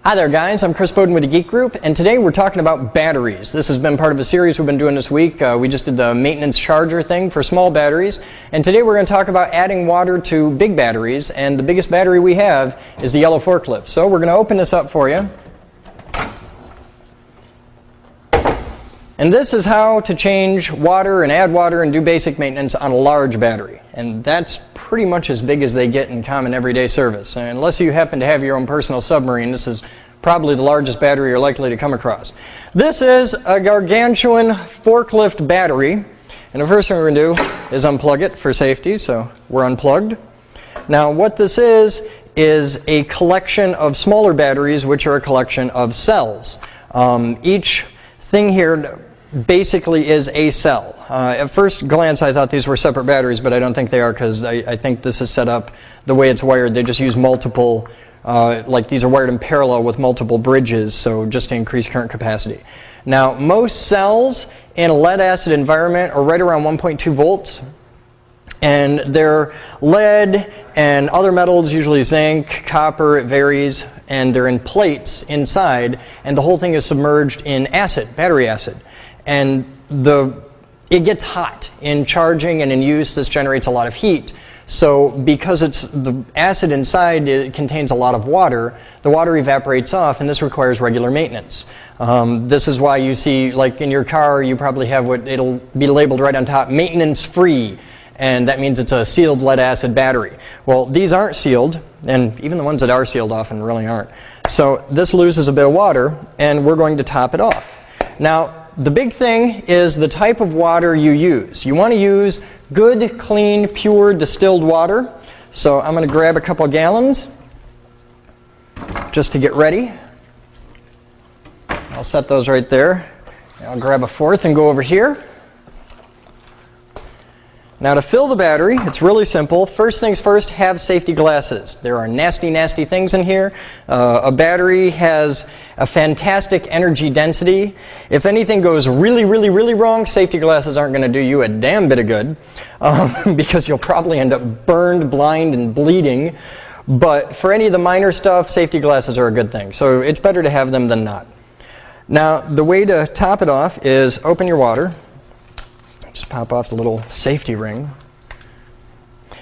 Hi there guys, I'm Chris Bowden with the Geek Group, and today we're talking about batteries. This has been part of a series we've been doing this week. We just did the maintenance charger thing for small batteries, and today we're going to talk about adding water to big batteries, and the biggest battery we have is the yellow forklift. So we're going to open this up for you. And this is how to change water and add water and do basic maintenance on a large battery. And that's pretty much as big as they get in common everyday service. And unless you happen to have your own personal submarine, this is probably the largest battery you're likely to come across. This is a gargantuan forklift battery. And the first thing we're going to do is unplug it for safety, so we're unplugged. Now what this is a collection of smaller batteries, which are a collection of cells. Each thing here basically is a cell. At first glance I thought these were separate batteries, but I don't think they are, because I think this is set up the way it's wired. They just use multiple, like these are wired in parallel with multiple bridges, so just to increase current capacity. Now most cells in a lead acid environment are right around 1.2 volts, and they're lead and other metals, usually zinc, copper, it varies, and they're in plates inside, and the whole thing is submerged in acid, battery acid. And it gets hot in charging and in use. This generates a lot of heat. So because it's the acid inside, it contains a lot of water, the water evaporates off, and this requires regular maintenance. This is why you see, like in your car, you probably have what it'll be labeled right on top, maintenance free, and that means it's a sealed lead acid battery. Well, these aren't sealed, and even the ones that are sealed often really aren't. So this loses a bit of water, and we're going to top it off. Now, the big thing is the type of water you use. You want to use good, clean, pure, distilled water. So I'm going to grab a couple of gallons just to get ready. I'll set those right there. I'll grab a fourth and go over here. Now to fill the battery, it's really simple. First things first, have safety glasses. There are nasty, nasty things in here. A battery has a fantastic energy density. If anything goes really, really, really wrong, safety glasses aren't going to do you a damn bit of good, because you'll probably end up burned, blind, and bleeding. But for any of the minor stuff, safety glasses are a good thing. So it's better to have them than not. Now the way to top it off is open your water. Just pop off the little safety ring.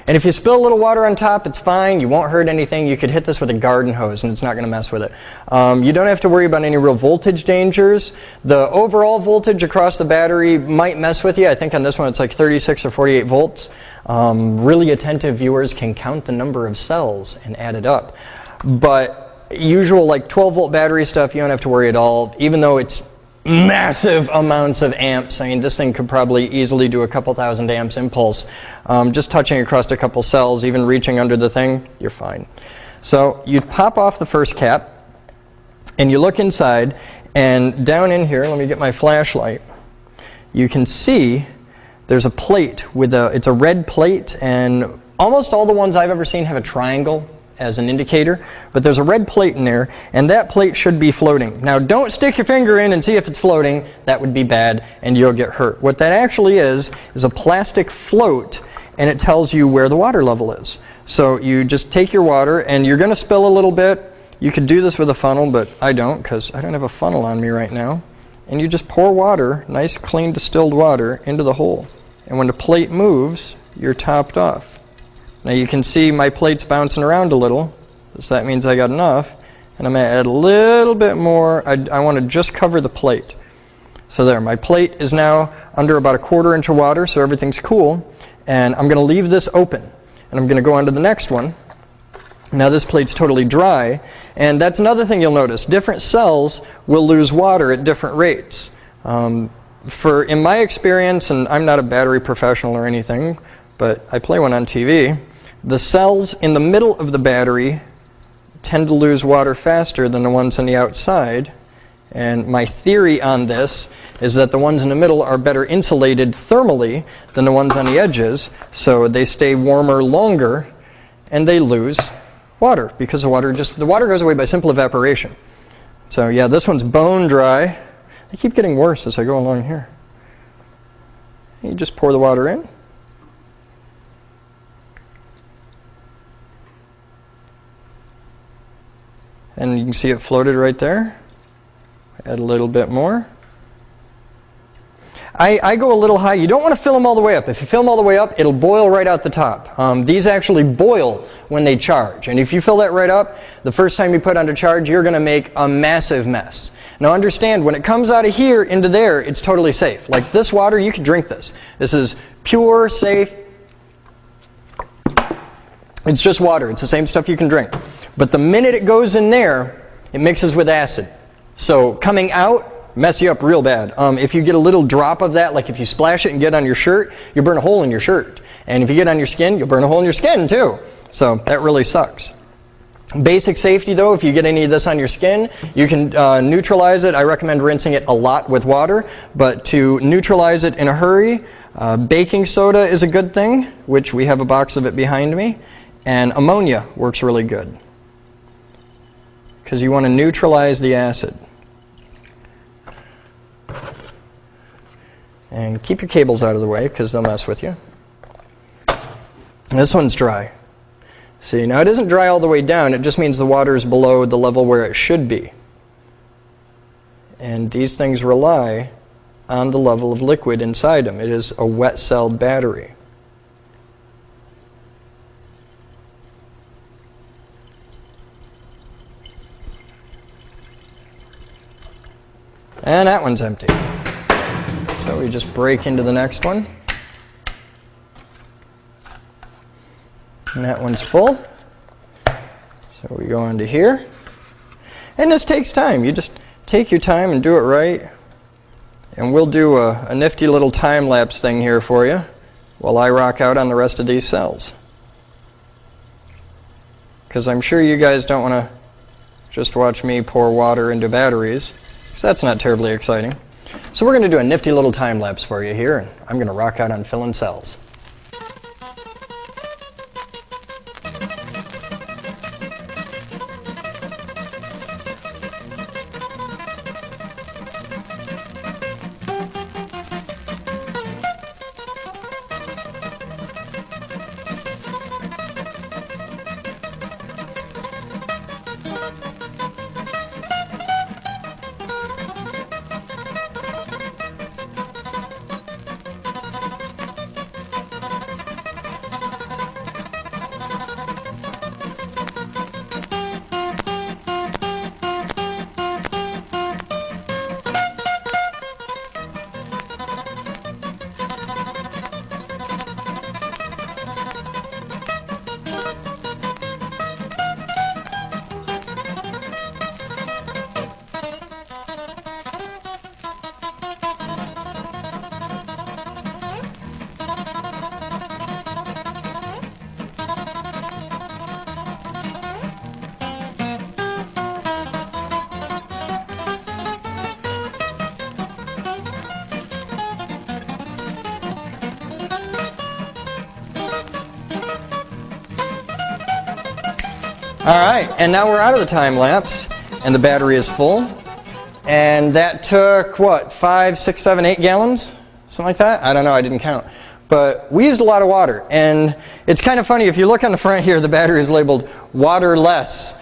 And if you spill a little water on top, it's fine. You won't hurt anything. You could hit this with a garden hose and it's not going to mess with it. You don't have to worry about any real voltage dangers. The overall voltage across the battery might mess with you. I think on this one it's like 36 or 48 volts. Really attentive viewers can count the number of cells and add it up. But usual like 12 volt battery stuff, you don't have to worry at all, even though it's massive amounts of amps. I mean, this thing could probably easily do a couple thousand amps impulse. Just touching across a couple cells, even reaching under the thing, you're fine. So you pop off the first cap and you look inside, and down in here, let me get my flashlight, you can see there's a plate with it's a red plate, and almost all the ones I've ever seen have a triangle as an indicator, but there's a red plate in there, and that plate should be floating. Now don't stick your finger in and see if it's floating. That would be bad and you'll get hurt. What that actually is a plastic float, and it tells you where the water level is. So you just take your water, and you're going to spill a little bit. You could do this with a funnel, but I don't, because I don't have a funnel on me right now. And you just pour water, nice clean distilled water, into the hole. And when the plate moves, you're topped off. Now you can see my plate's bouncing around a little, so that means I got enough, and I'm going to add a little bit more. I want to just cover the plate. So there, my plate is now under about a 1/4 inch of water, so everything's cool, and I'm going to leave this open, and I'm going to go on to the next one. Now this plate's totally dry, and that's another thing you'll notice. Different cells will lose water at different rates. In my experience, and I'm not a battery professional or anything, but I play one on TV, the cells in the middle of the battery tend to lose water faster than the ones on the outside. And my theory on this is that the ones in the middle are better insulated thermally than the ones on the edges, so they stay warmer longer and they lose water, because the water goes away by simple evaporation. So yeah, this one's bone dry. They keep getting worse as I go along here. You just pour the water in. And you can see it floated right there. Add a little bit more. I go a little high. You don't want to fill them all the way up. If you fill them all the way up, it'll boil right out the top. These actually boil when they charge. And if you fill that right up, the first time you put on to charge, you're going to make a massive mess. Now understand, when it comes out of here into there, it's totally safe. Like this water, you can drink this. This is pure, safe. It's just water. It's the same stuff you can drink. But the minute it goes in there, it mixes with acid. So coming out, mess you up real bad. If you get a little drop of that, like if you splash it and get on your shirt, you burn a hole in your shirt. And if you get on your skin, you'll burn a hole in your skin too. So that really sucks. Basic safety though, if you get any of this on your skin, you can neutralize it. I recommend rinsing it a lot with water, but to neutralize it in a hurry, baking soda is a good thing, which we have a box of it behind me, and ammonia works really good because you want to neutralize the acid. And keep your cables out of the way because they'll mess with you. This one's dry. See, now it isn't dry all the way down, it just means the water is below the level where it should be. And these things rely on the level of liquid inside them. It is a wet-celled battery. And that one's empty. So we just break into the next one. And that one's full. So we go into here. And this takes time. You just take your time and do it right. And we'll do a nifty little time-lapse thing here for you while I rock out on the rest of these cells. Because I'm sure you guys don't want to just watch me pour water into batteries, because that's not terribly exciting. So we're going to do a nifty little time-lapse for you here, and I'm going to rock out on filling cells. Alright, and now we're out of the time lapse, and the battery is full. And that took, what, 5, 6, 7, 8 gallons? Something like that? I don't know, I didn't count. But we used a lot of water, and it's kind of funny, if you look on the front here, the battery is labeled waterless,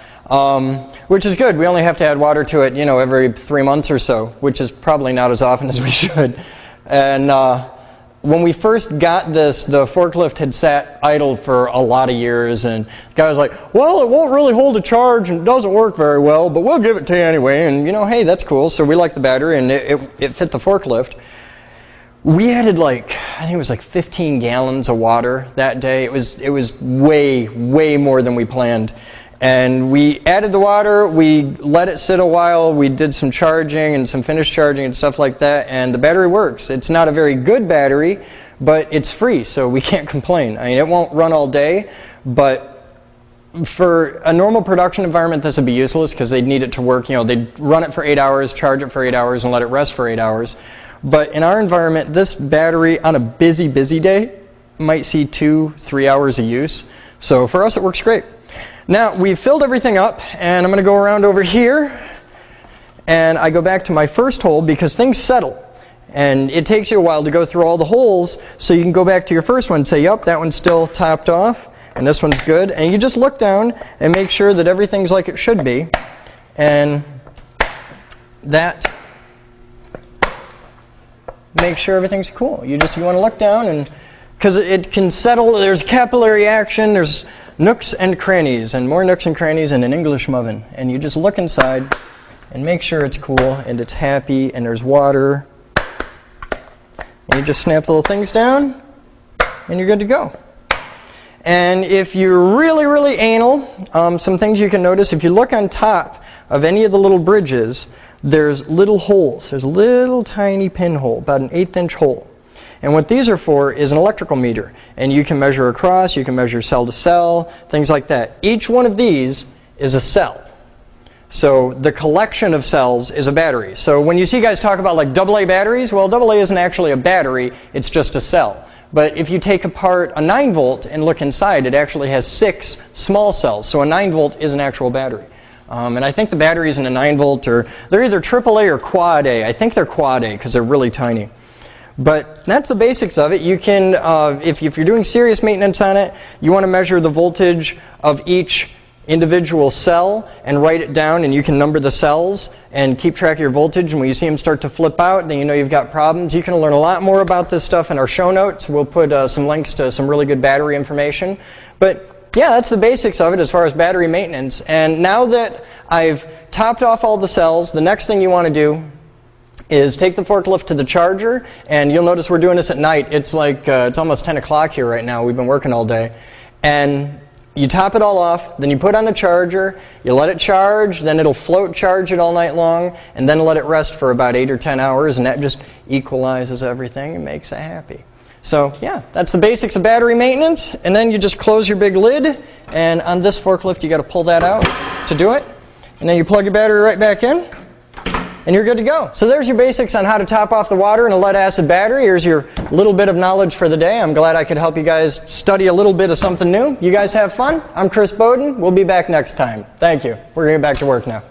which is good. We only have to add water to it, you know, every 3 months or so, which is probably not as often as we should. And when we first got this, the forklift had sat idle for a lot of years, and the guy was like, well, it won't really hold a charge and it doesn't work very well, but we'll give it to you anyway. And, you know, hey, that's cool. So we liked the battery, and it fit the forklift. We added like, I think it was like 15 gallons of water that day. It was way, way more than we planned. And we added the water, we let it sit a while, we did some charging and some finish charging and stuff like that, and the battery works. It's not a very good battery, but it's free, so we can't complain. I mean, it won't run all day, but for a normal production environment, this would be useless because they'd need it to work. You know, they'd run it for 8 hours, charge it for 8 hours, and let it rest for 8 hours. But in our environment, this battery on a busy, busy day might see 2-3 hours of use. So for us, it works great. Now, we've filled everything up, and I'm going to go around over here, and I go back to my first hole because things settle. And it takes you a while to go through all the holes, so you can go back to your first one and say, yep, that one's still topped off, and this one's good. And you just look down and make sure that everything's like it should be. and that makes sure everything's cool. You want to look down, and because it can settle, there's capillary action, there's nooks and crannies, and more nooks and crannies in an English muffin. And you just look inside and make sure it's cool and it's happy and there's water. And you just snap the little things down and you're good to go. And if you're really, really anal, some things you can notice, if you look on top of any of the little bridges, there's little holes. There's a little tiny pinhole, about an 1/8 inch hole. And what these are for is an electrical meter. And you can measure across, you can measure cell to cell, things like that. Each one of these is a cell. So the collection of cells is a battery. So when you see guys talk about like AA batteries, well, AA isn't actually a battery, it's just a cell. But if you take apart a 9 volt and look inside, it actually has 6 small cells. So a 9 volt is an actual battery. And I think the batteries in a 9 volt they're either AAA or quad A. I think they're quad A because they're really tiny. But that's the basics of it. You can, if you're doing serious maintenance on it, you want to measure the voltage of each individual cell and write it down, and you can number the cells and keep track of your voltage. And when you see them start to flip out, then you know you've got problems. You can learn a lot more about this stuff in our show notes. We'll put some links to some really good battery information. But yeah, that's the basics of it as far as battery maintenance. And now that I've topped off all the cells, the next thing you want to do is take the forklift to the charger, and you'll notice we're doing this at night. It's like, it's almost 10 o'clock here right now. We've been working all day. And you top it all off, then you put on the charger, you let it charge, then it'll float charge it all night long, and then let it rest for about 8 or 10 hours, and that just equalizes everything and makes it happy. So yeah, that's the basics of battery maintenance. And then you just close your big lid, and on this forklift you got to pull that out to do it. And then you plug your battery right back in, and you're good to go. So there's your basics on how to top off the water in a lead acid battery. Here's your little bit of knowledge for the day. I'm glad I could help you guys study a little bit of something new. You guys have fun. I'm Chris Bowden. We'll be back next time. Thank you. We're going to get back to work now.